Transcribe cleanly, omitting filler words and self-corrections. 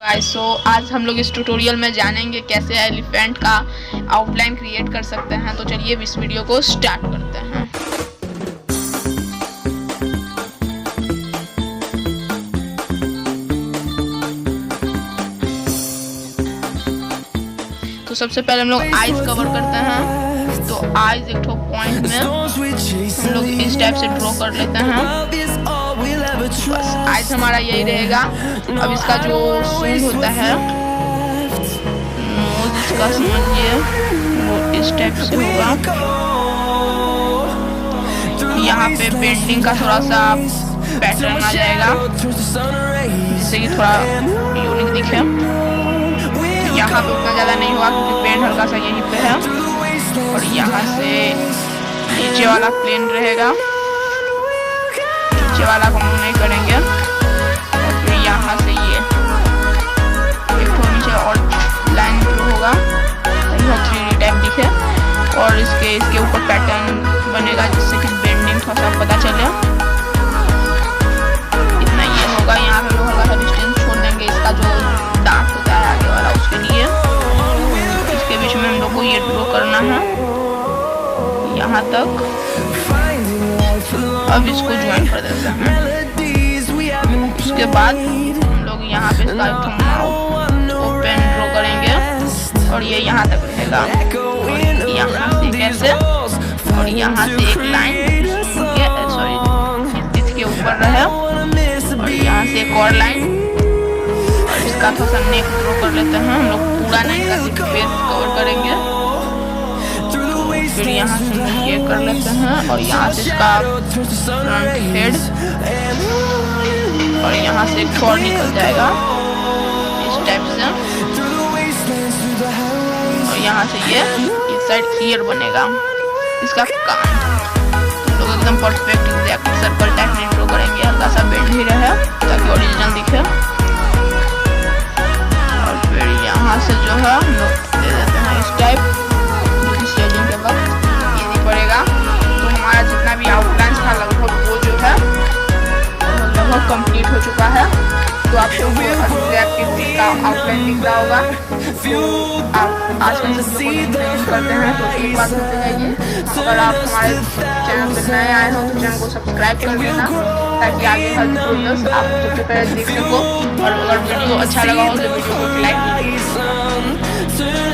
सो आज हम लोग इस ट्यूटोरियल में जानेंगे कैसे एलिफेंट का आउटलाइन क्रिएट कर सकते हैं। तो चलिए इस वीडियो को स्टार्ट करते हैं। तो सबसे पहले हम लोग आईज कवर करते हैं। तो आईज एक ठो पॉइंट में हम लोग इस टाइप से ड्रॉ कर लेते हैं। बस आइज हमारा यही रहेगा। अब इसका जो सूंड होता है नोज इसका समझिए वो इस टाइप से होगा। यहाँ पे बेंडिंग का थोड़ा सा पैटर्न आ जाएगा जिससे कि थोड़ा यूनिक दिखे। यहाँ पे उतना ज़्यादा नहीं हुआ क्योंकि पेंट हल्का सा यहीं पे है। और यहाँ से नीचे वाला प्लेन रहेगा, नीचे वाला को हम नहीं करेंगे। और फिर यहाँ से ये एक तो नीचे और लाइन जो होगा ताकि 3D टाइप दिखे और इसके ऊपर पैटर्न बनेगा जिससे कि बेंडिंग थोड़ा सा पता चले। इतना ये होगा। यहाँ पे लोग हल्का सा डिस्टेंस छोड़ देंगे इसका जो दांत होता है आगे वाला उसके लिए। इसके बीच में हम लोग को ये ड्रॉ करना है यहाँ तक। अब इसको ज्वाइन कर देते हैं। उसके बाद हम लोग यहाँ पे इसका ओपन ड्रॉ करेंगे और ये यहाँ तक रहेगा। और यहाँ से कैसे और यहाँ से एक लाइन इसके ऊपर रहे और यहाँ से एक और लाइन और इसका थोड़ा सा नेक ड्रॉ कर लेते हैं। हम लोग पूरा नहीं का सिर्फ फेस कवर करेंगे। फिर यहाँ से ये कर लेते हैं और यहाँ से इसका फ्रंट हेड और यहाँ से एक और निकल जाएगा इस टाइप से। और यहाँ से ये इस साइड ईयर बनेगा इसका कान। तो लोग एकदम परफेक्ट एग्जैक्ट सर्कल टाइप में ड्रॉ करेंगे, हल्का सा बेंड ही रहे ताकि ओरिजिनल दिखे। और फिर यहाँ से जो है हम लोग दे देते हैं इस टाइप शेडिंग के वक्त ये नहीं पड़ेगा। तो हमारा जितना भी आउटलाइन था लगभग वो जो है लगभग कंप्लीट हो चुका है। तो आपको का आउटलाइन दिख रहा होगा। आप आजकल सब लोग करते हैं तो एक बात होते जाइए। अगर आप हमारे चैनल पर नए आए हो तो चैनल को सब्सक्राइब कर देना ताकि आगे हर वीडियोस आप सबसे पहले देखने को। और अगर वीडियो अच्छा लगा हो तो वीडियो को लाइक कीजिए।